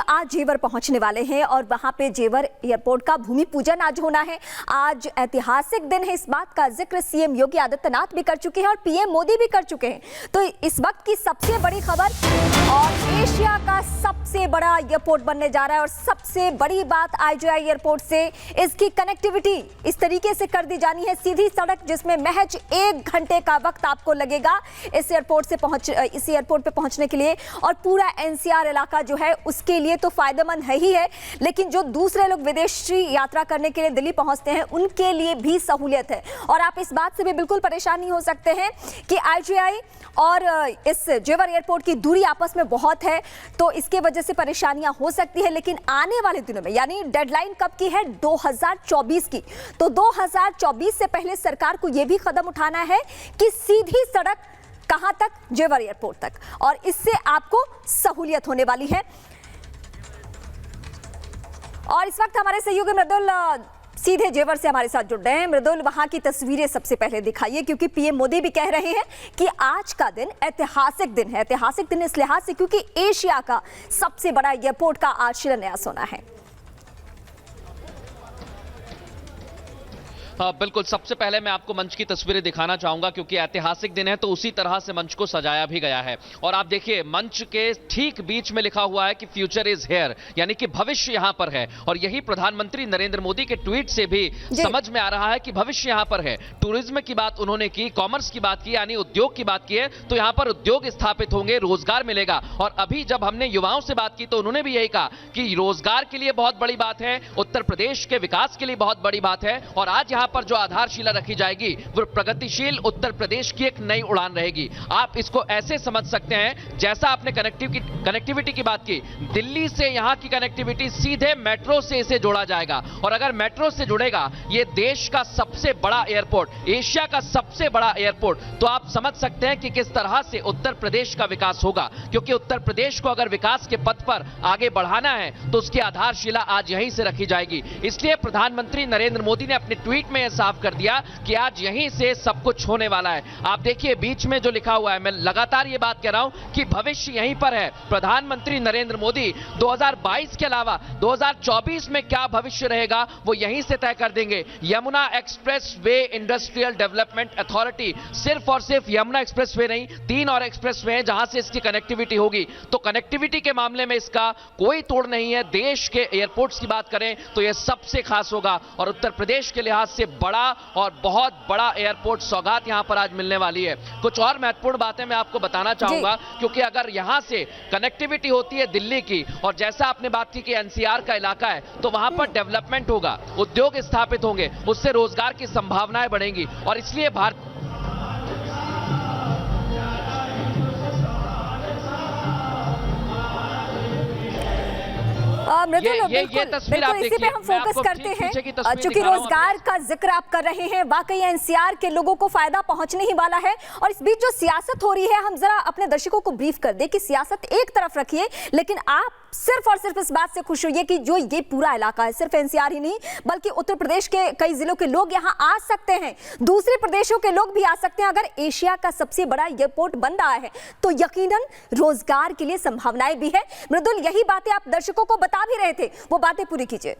आज जेवर पहुंचने वाले हैं और वहां पे जेवर एयरपोर्ट का भूमि पूजन आज होना है। आज ऐतिहासिक दिन है, इस बात का जिक्र सीएम योगी आदित्यनाथ भी कर चुके हैं और पीएम मोदी भी कर चुके हैं। तो इस वक्त की सबसे बड़ी खबर, और एशिया का सबसे बड़ा एयरपोर्ट बनने जा रहा है और सबसे बड़ी बात आईजीआई एयरपोर्ट से इसकी कनेक्टिविटी इस तरीके से कर दी जानी है, सीधी सड़क जिसमें महज 1 घंटे का वक्त आपको लगेगा इस एयरपोर्ट पे पहुंचने के लिए। और पूरा एनसीआर इलाका जो है उसके लिए तो फायदेमंद है ही है, लेकिन जो दूसरे लोग विदेशी यात्रा करने के लिए दिल्ली पहुंचते हैं उनके लिए भी सहूलियत है। और आप इस बात से भी बिल्कुल परेशान नहीं हो सकते हैं कि आईजीआई और इस जेवर एयरपोर्ट की दूरी आपस में बहुत है, तो इसके वजह से परेशानियां हो सकती है। लेकिन आने वाले दिनों में, यानी डेडलाइन कब की है, 2024 की, तो 2024 से पहले सरकार को यह भी कदम उठाना है कि सीधी सड़क कहां तक, जेवर एयरपोर्ट तक, और इससे आपको सहूलियत होने वाली है। और इस वक्त हमारे सहयोगी मृदुल सीधे जेवर से हमारे साथ जुड़ रहे हैं। मृदुल, वहां की तस्वीरें सबसे पहले दिखाइए, क्योंकि पीएम मोदी भी कह रहे हैं कि आज का दिन ऐतिहासिक दिन है। ऐतिहासिक दिन इस लिहाज से क्योंकि एशिया का सबसे बड़ा एयरपोर्ट का आज शिलान्यास होना है। बिल्कुल, सबसे पहले मैं आपको मंच की तस्वीरें दिखाना चाहूंगा, क्योंकि ऐतिहासिक दिन है तो उसी तरह से मंच को सजाया भी गया है। और आप देखिए, मंच के ठीक बीच में लिखा हुआ है कि फ्यूचर इज हियर, यानी कि भविष्य यहां पर है। और यही प्रधानमंत्री नरेंद्र मोदी के ट्वीट से भी समझ में आ रहा है कि भविष्य यहां पर है। टूरिज्म की बात उन्होंने की, कॉमर्स की बात की, यानी उद्योग की बात की है, तो यहां पर उद्योग स्थापित होंगे, रोजगार मिलेगा। और अभी जब हमने युवाओं से बात की तो उन्होंने भी यही कहा कि रोजगार के लिए बहुत बड़ी बात है, उत्तर प्रदेश के विकास के लिए बहुत बड़ी बात है। और आज यहां पर जो आधारशिला रखी जाएगी वो प्रगतिशील उत्तर प्रदेश की एक नई उड़ान रहेगी। आप इसको ऐसे समझ सकते हैं, जैसा आपने कनेक्टिविटी की बात की, दिल्ली से यहां की कनेक्टिविटी सीधे मेट्रो से इसे जोड़ा जाएगा। और अगर मेट्रो से जुड़ेगा ये देश का सबसे बड़ा एयरपोर्ट, एशिया का सबसे बड़ा एयरपोर्ट, तो आप समझ सकते हैं कि किस तरह से उत्तर प्रदेश का विकास होगा। क्योंकि उत्तर प्रदेश को अगर विकास के पथ पर आगे बढ़ाना है तो उसकी आधारशिला आज यहीं से रखी जाएगी। इसलिए प्रधानमंत्री नरेंद्र मोदी ने अपने ट्वीट में साफ कर दिया कि आज यहीं से सब कुछ होने वाला है। आप देखिए बीच में जो लिखा हुआ है, मैं लगातार ये बात कह रहा हूं कि भविष्य यहीं पर है। प्रधानमंत्री नरेंद्र मोदी 2022 के अलावा 2024 में क्या भविष्य रहेगा वो यहीं से तय कर देंगे। Yamuna express way industrial development authority, सिर्फ और सिर्फ यमुना एक्सप्रेस वे नहीं, 3 और एक्सप्रेस वे हैं जहां से इसकी कनेक्टिविटी होगी। तो कनेक्टिविटी के मामले में इसका कोई तोड़ नहीं है। देश के एयरपोर्ट्स की बात करें तो यह सबसे खास होगा और उत्तर प्रदेश के लिहाज से बड़ा और बहुत बड़ा एयरपोर्ट सौगात यहां पर आज मिलने वाली है। कुछ और महत्वपूर्ण बातें मैं आपको बताना चाहूंगा, क्योंकि अगर यहां से कनेक्टिविटी होती है दिल्ली की, और जैसा आपने बात की कि एनसीआर का इलाका है, तो वहां पर डेवलपमेंट होगा, उद्योग स्थापित होंगे, उससे रोजगार की संभावनाएं बढ़ेंगी। और इसलिए भारत ये तस्वीर आप देखिए, इसी पे हम फोकस करते हैं। चूंकि रोजगार का जिक्र आप कर रहे हैं, वाकई एनसीआर के लोगों को फायदा पहुंचने ही वाला है। और इस बीच जो सियासत हो रही है, हम जरा अपने दर्शकों को ब्रीफ कर दें कि सियासत एक तरफ रखिए, लेकिन आप सिर्फ और सिर्फ इस बात से खुश होइए कि जो ये पूरा इलाका है, सिर्फ एनसीआर ही नहीं बल्कि उत्तर प्रदेश के कई जिलों के लोग यहाँ आ सकते हैं, दूसरे प्रदेशों के लोग भी आ सकते हैं। अगर एशिया का सबसे बड़ा एयरपोर्ट बन रहा है तो यकीनन रोजगार के लिए संभावनाएं भी है। मृदुल, यही बातें आप दर्शकों को बता भी रहे थे, वो बातें पूरी कीजिए।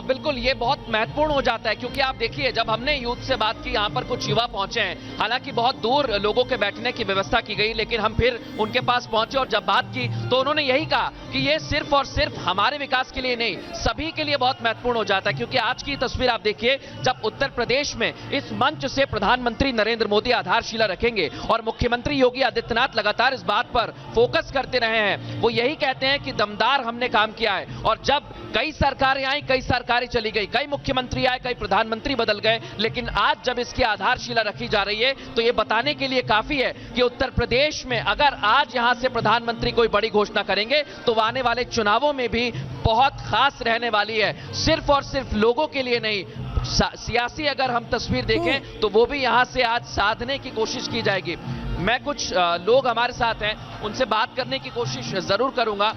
बिल्कुल, ये बहुत महत्वपूर्ण हो जाता है, क्योंकि आप देखिए जब हमने यूथ से बात की, यहाँ पर कुछ युवा पहुंचे हैं, हालांकि बहुत दूर लोगों के बैठने की व्यवस्था की गई, लेकिन हम फिर उनके पास पहुंचे और जब बात की तो उन्होंने यही कहा कि ये सिर्फ और सिर्फ हमारे विकास के लिए नहीं, सभी के लिए बहुत महत्वपूर्ण हो जाता है। क्योंकि आज की तस्वीर आप देखिए, जब उत्तर प्रदेश में इस मंच से प्रधानमंत्री नरेंद्र मोदी आधारशिला रखेंगे और मुख्यमंत्री योगी आदित्यनाथ लगातार इस बात पर फोकस करते रहे हैं, वो यही कहते हैं कि दमदार हमने काम किया है। और जब कई सरकारें आई, कई सरकारें चली गई, कई मुख्यमंत्री आए, कई प्रधानमंत्री बदल गए, लेकिन आज जब इसकी आधारशिला रखी जा रही है तो यह बताने के लिए काफी है कि उत्तर प्रदेश में अगर आज यहां से प्रधानमंत्री कोई बड़ी घोषणा करेंगे तो आने वाले चुनावों में भी बहुत खास रहने वाली है। सिर्फ और सिर्फ लोगों के लिए नहीं, सियासी अगर हम तस्वीर देखें तो वो भी यहां से आज साधने की कोशिश की जाएगी। मैं कुछ लोग हमारे साथ हैं, उनसे बात करने की कोशिश जरूर करूंगा।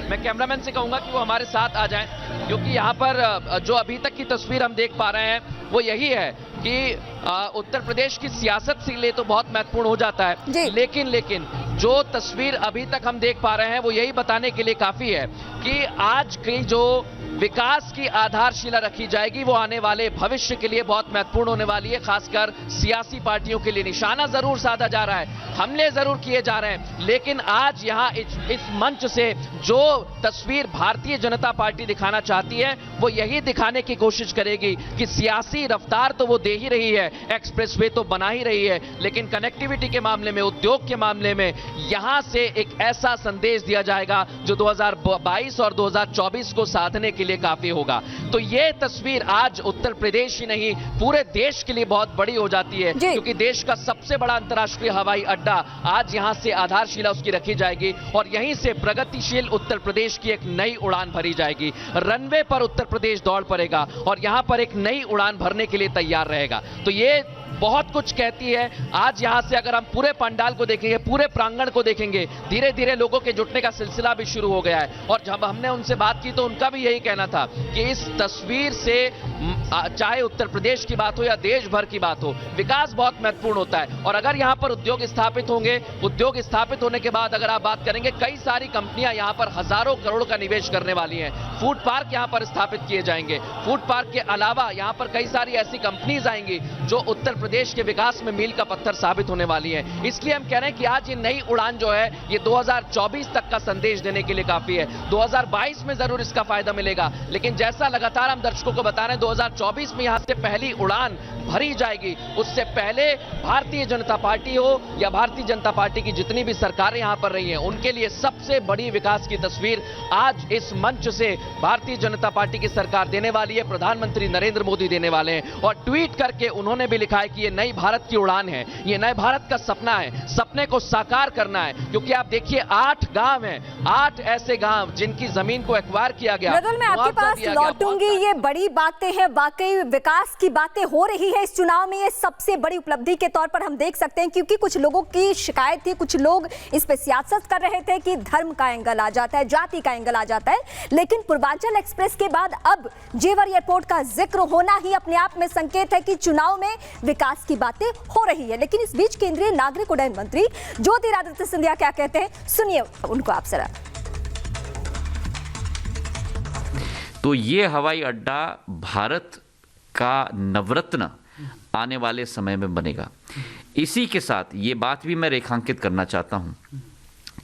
मैं कैमरामैन से कहूंगा कि वो हमारे साथ आ जाएं, क्योंकि यहाँ पर जो अभी तक की तस्वीर हम देख पा रहे हैं वो यही है कि उत्तर प्रदेश की सियासत से लिए तो बहुत महत्वपूर्ण हो जाता है, लेकिन जो तस्वीर अभी तक हम देख पा रहे हैं वो यही बताने के लिए काफी है कि आज की जो विकास की आधारशिला रखी जाएगी वो आने वाले भविष्य के लिए बहुत महत्वपूर्ण होने वाली है। खासकर सियासी पार्टियों के लिए निशाना जरूर साधा जा रहा है, हमले जरूर किए जा रहे हैं, लेकिन आज यहां इस मंच से जो तस्वीर भारतीय जनता पार्टी दिखाना चाहती है वो यही दिखाने की कोशिश करेगी कि सियासी रफ्तार तो वो दे ही रही है, एक्सप्रेसवे तो बना ही रही है, लेकिन कनेक्टिविटी के मामले में, उद्योग के मामले में यहां से एक ऐसा संदेश दिया जाएगा जो 2022 और 2024 को साधने के लिए काफी होगा। तो ये तस्वीर आज उत्तर प्रदेश ही नहीं पूरे देश के लिए बहुत बड़ी हो जाती है, क्योंकि देश का सबसे बड़ा अंतर्राष्ट्रीय हवाई अड्डा आज यहां से आधारशिला उसकी रखी जाएगी और यहीं से प्रगतिशील उत्तर प्रदेश की एक नई उड़ान भरी जाएगी। रनवे पर उत्तर प्रदेश दौड़ पड़ेगा और यहां पर एक नई उड़ान भरने के लिए तैयार रहेगा। तो ये बहुत कुछ कहती है। आज यहां से अगर हम पूरे पंडाल को देखेंगे, पूरे प्रांगण को देखेंगे, धीरे धीरे लोगों के जुटने का सिलसिला भी शुरू हो गया है। और जब हमने उनसे बात की तो उनका भी यही कहना था कि इस तस्वीर से चाहे उत्तर प्रदेश की बात हो या देश भर की बात हो, विकास बहुत महत्वपूर्ण होता है। और अगर यहां पर उद्योग स्थापित होंगे, उद्योग स्थापित होने के बाद अगर आप बात करेंगे, कई सारी कंपनियां यहां पर हजारों करोड़ का निवेश करने वाली हैं। फूड पार्क यहां पर स्थापित किए जाएंगे। फूड पार्क के अलावा यहां पर कई सारी ऐसी कंपनीज आएंगी जो उत्तर प्रदेश के विकास में मील का पत्थर साबित होने वाली है। इसलिए हम कह रहे हैं कि आज ये नई उड़ान जो है ये 2024 तक का संदेश देने के लिए काफी है। 2022 में जरूर इसका फायदा मिलेगा, लेकिन जैसा लगातार हम दर्शकों को बता रहे हैं 2024 में यहां से पहली उड़ान भरी जाएगी। उससे पहले भारतीय जनता पार्टी हो या भारतीय जनता पार्टी की जितनी भी सरकारें यहां पर रही हैं, उनके लिए सबसे बड़ी विकास की तस्वीर आज इस मंच से भारतीय जनता पार्टी की सरकार देने वाली है, प्रधानमंत्री नरेंद्र मोदी देने वाले हैं। और ट्वीट करके उन्होंने भी लिखा है कि ये नई भारत की उड़ान है, ये नए भारत का सपना है, सपने को साकार करना है। क्योंकि आप देखिए 8 गांव हैं, 8 ऐसे गांव जिनकी जमीन को एक्वायर किया गया। मृदुल, मैं आपके पास लौटूंगी। ये बड़ी बातें हैं, वाकई विकास की बातें हो रही है इस चुनाव में। ये सबसे बड़ी उपलब्धि के तौर पर हम देख सकते हैं, क्योंकि कुछ लोगों की शिकायत थी, कुछ लोग इस पे सियासत कर रहे थे कि धर्म का एंगल आ जाता है, जाति का एंगल आ जाता है। लेकिन पूर्वांचल एक्सप्रेस के बाद अब जेवर एयरपोर्ट का जिक्र होना ही अपने आप में संकेत है कि चुनाव में विकास की बातें हो रही है। लेकिन इस बीच केंद्रीय नागरिक उड्डयन मंत्री ज्योतिरादित्य सिंधिया क्या कहते हैं, सुनिए उनको आप जरा। तो ये हवाई अड्डा भारत का नवरत्न आने वाले समय में बनेगा। इसी के साथ ये बात भी मैं रेखांकित करना चाहता हूं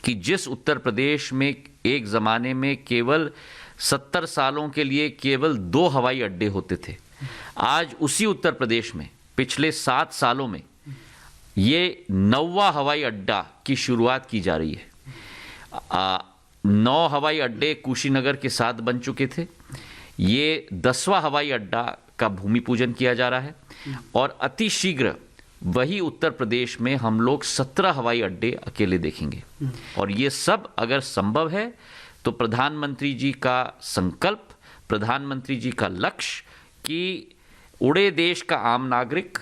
कि जिस उत्तर प्रदेश में एक ज़माने में केवल 70 सालों के लिए केवल 2 हवाई अड्डे होते थे, आज उसी उत्तर प्रदेश में पिछले 7 सालों में ये 9वां हवाई अड्डा की शुरुआत की जा रही है। 9 हवाई अड्डे कुशीनगर के साथ बन चुके थे। ये 10वां हवाई अड्डा का भूमि पूजन किया जा रहा है और अति शीघ्र वही उत्तर प्रदेश में हम लोग 17 हवाई अड्डे अकेले देखेंगे। और ये सब अगर संभव है तो प्रधानमंत्री जी का संकल्प, प्रधानमंत्री जी का लक्ष्य कि उड़े देश का आम नागरिक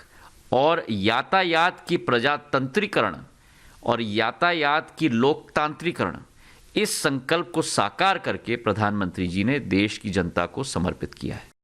और यातायात की प्रजातंत्रीकरण और यातायात की लोकतांत्रिकरण, इस संकल्प को साकार करके प्रधानमंत्री जी ने देश की जनता को समर्पित किया है।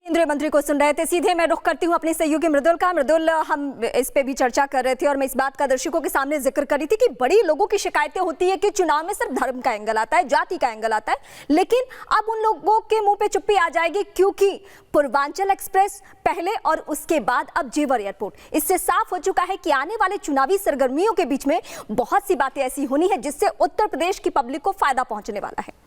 केंद्रीय मंत्री को सुन रहे थे। सीधे मैं रुख करती हूं अपने सहयोगी मृदुल का। मृदुल, हम इस पे भी चर्चा कर रहे थे और मैं इस बात का दर्शकों के सामने जिक्र करी थी कि बड़ी लोगों की शिकायतें होती है कि चुनाव में सिर्फ धर्म का एंगल आता है, जाति का एंगल आता है। लेकिन अब उन लोगों के मुंह पे चुप्पी आ जाएगी, क्योंकि पूर्वांचल एक्सप्रेस पहले और उसके बाद अब जेवर एयरपोर्ट, इससे साफ हो चुका है कि आने वाले चुनावी सरगर्मियों के बीच में बहुत सी बातें ऐसी होनी है जिससे उत्तर प्रदेश की पब्लिक को फायदा पहुंचने वाला है।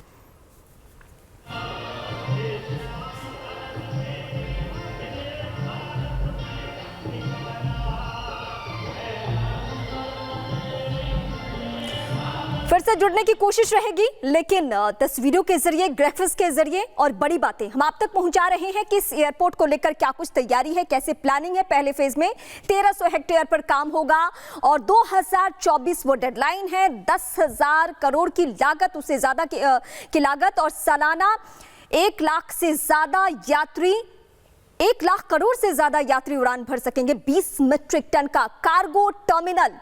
फिर से जुड़ने की कोशिश रहेगी, लेकिन तस्वीरों के जरिए, ग्राफिक्स के जरिए और बड़ी बातें हम आप तक पहुंचा रहे हैं कि इस एयरपोर्ट को लेकर क्या कुछ तैयारी है, कैसे प्लानिंग है। पहले फेज में 1300 हेक्टेयर पर काम होगा और 2024 वो डेडलाइन है। 10,000 करोड़ की लागत, उससे ज्यादा की लागत और सालाना 1 लाख से ज्यादा यात्री, 1 लाख करोड़ से ज्यादा यात्री उड़ान भर सकेंगे। 20 मीट्रिक टन का कार्गो टर्मिनल,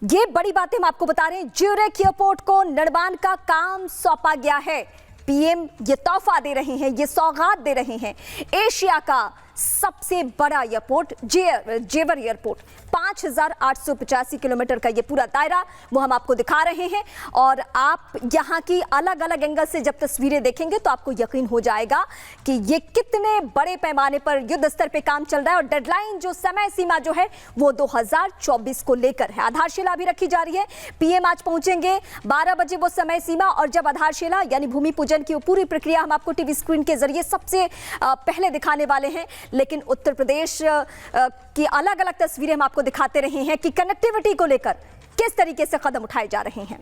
ये बड़ी बातें हम आपको बता रहे हैं। ज्यूरिख एयरपोर्ट को निर्माण का काम सौंपा गया है। पीएम ये तोहफा दे रहे हैं, ये सौगात दे रहे हैं। एशिया का सबसे बड़ा एयरपोर्ट जेवर एयरपोर्ट, 5,885 किलोमीटर का ये पूरा दायरा वो हम आपको दिखा रहे हैं। और आप यहाँ की अलग अलग एंगल से जब तस्वीरें देखेंगे तो आपको यकीन हो जाएगा कि ये कितने बड़े पैमाने पर युद्ध स्तर पे काम चल रहा है। और डेडलाइन जो समय सीमा जो है वो 2024 को लेकर है। आधारशिला भी रखी जा रही है। पीएम आज पहुंचेंगे 12 बजे वो समय सीमा, और जब आधारशिला यानी भूमि पूजन की पूरी प्रक्रिया हम आपको टीवी स्क्रीन के जरिए सबसे पहले दिखाने वाले हैं। लेकिन उत्तर प्रदेश की अलग अलग तस्वीरें हम आपको दिखाते रहे हैं कि कनेक्टिविटी को लेकर किस तरीके से कदम उठाए जा रहे हैं।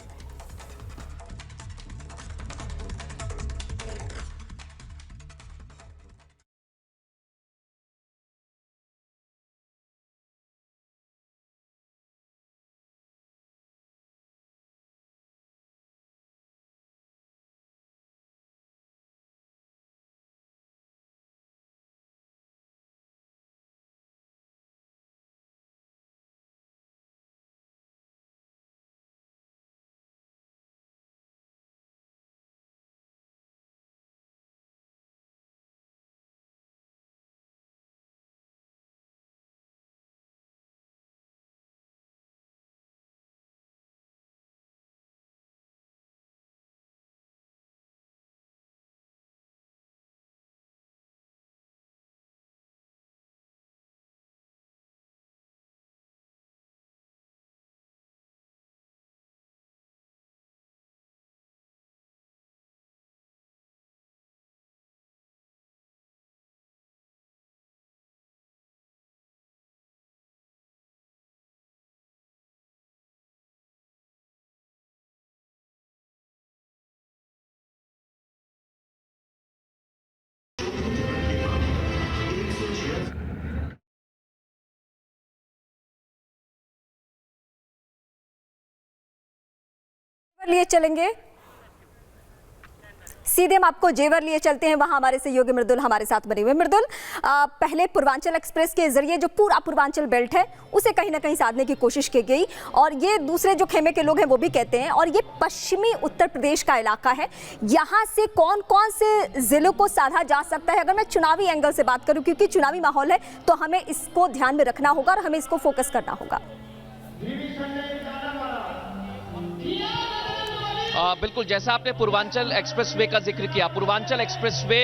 लिए चलेंगे, सीधे हम आपको जेवर लिए चलते हैं। वहां हमारे सहयोगी मृदुल हमारे साथ बने हुए। मृदुल, पहले पूर्वांचल एक्सप्रेस के जरिए जो पूरा पूर्वांचल बेल्ट है उसे कहीं ना कहीं साधने की कोशिश की गई, और ये दूसरे जो खेमे के लोग हैं वो भी कहते हैं, और ये पश्चिमी उत्तर प्रदेश का इलाका है, यहाँ से कौन कौन से जिलों को साधा जा सकता है? अगर मैं चुनावी एंगल से बात करूं, क्योंकि चुनावी माहौल है, तो हमें इसको ध्यान में रखना होगा और हमें इसको फोकस करना होगा। बिल्कुल, जैसा आपने पूर्वांचल एक्सप्रेसवे का जिक्र किया, पूर्वांचल एक्सप्रेसवे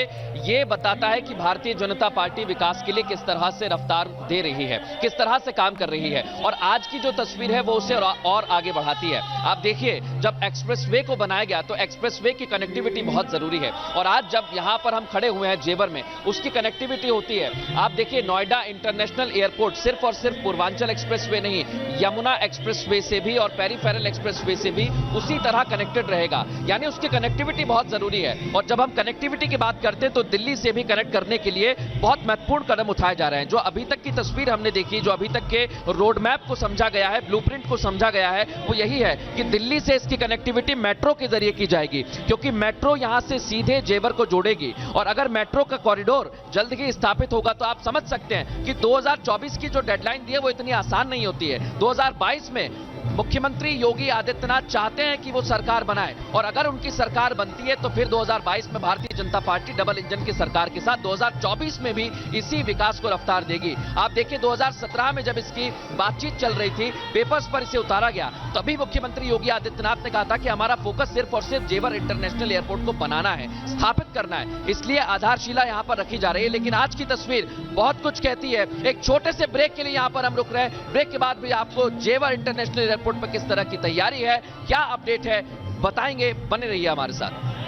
ये बताता है कि भारतीय जनता पार्टी विकास के लिए किस तरह से रफ्तार दे रही है, किस तरह से काम कर रही है, और आज की जो तस्वीर है वो उसे और आगे बढ़ाती है। आप देखिए, जब एक्सप्रेसवे को बनाया गया तो एक्सप्रेसवे की कनेक्टिविटी बहुत जरूरी है, और आज जब यहाँ पर हम खड़े हुए हैं जेवर में, उसकी कनेक्टिविटी होती है। आप देखिए, नोएडा इंटरनेशनल एयरपोर्ट सिर्फ और सिर्फ पूर्वांचल एक्सप्रेसवे नहीं, यमुना एक्सप्रेसवे से भी और पेरीफेरल एक्सप्रेसवे से भी उसी तरह कनेक्टेड रहेगा, यानी उसकी कनेक्टिविटी बहुत जरूरी है। और जब हम कनेक्टिविटी की बात करते हैं तो दिल्ली से भी कनेक्ट करने के लिए बहुत महत्वपूर्ण कदम उठाए जा रहे हैं। जो अभी तक की तस्वीर हमने देखी, जो अभी तक के रोड मैप को समझा गया है, ब्लूप्रिंट को समझा गया है, वो यही है कि दिल्ली से इसकी कनेक्टिविटी मेट्रो के जरिए की जाएगी, क्योंकि मेट्रो यहां से सीधे जेवर को जोड़ेगी। और अगर मेट्रो का कॉरिडोर जल्द ही स्थापित होगा तो आप समझ सकते हैं कि 2024 की जो डेडलाइन दी है वो इतनी आसान नहीं होती है। 2022 में मुख्यमंत्री योगी आदित्यनाथ चाहते हैं कि वो सरकार बनाए, और अगर उनकी सरकार बनती है तो फिर 2022 में Bharatiya Janata party double engine की सरकार के साथ 2024 में भी इसी विकास को रफ्तार देगी। आप देखिए, 2017 में जब इसकी बातचीत चल रही थी, पेपर्स पर इसे उतारा गया, तभी मुख्यमंत्री योगी आदित्यनाथ ने कहा था कि हमारा फोकस सिर्फ और सिर्फ जेवर इंटरनेशनल एयरपोर्ट को बनाना है, स्थापित करना है, इसलिए आधारशिला यहां पर रखी जा रही है। लेकिन आज की तस्वीर बहुत कुछ कहती है। एक छोटे से ब्रेक के लिए यहां पर हम रुक रहे हैं। ब्रेक के बाद भी आपको जेवर इंटरनेशनल एयरपोर्ट पर किस तरह की तैयारी है, क्या अपडेट है, बताएंगे। बने रहिए हमारे साथ।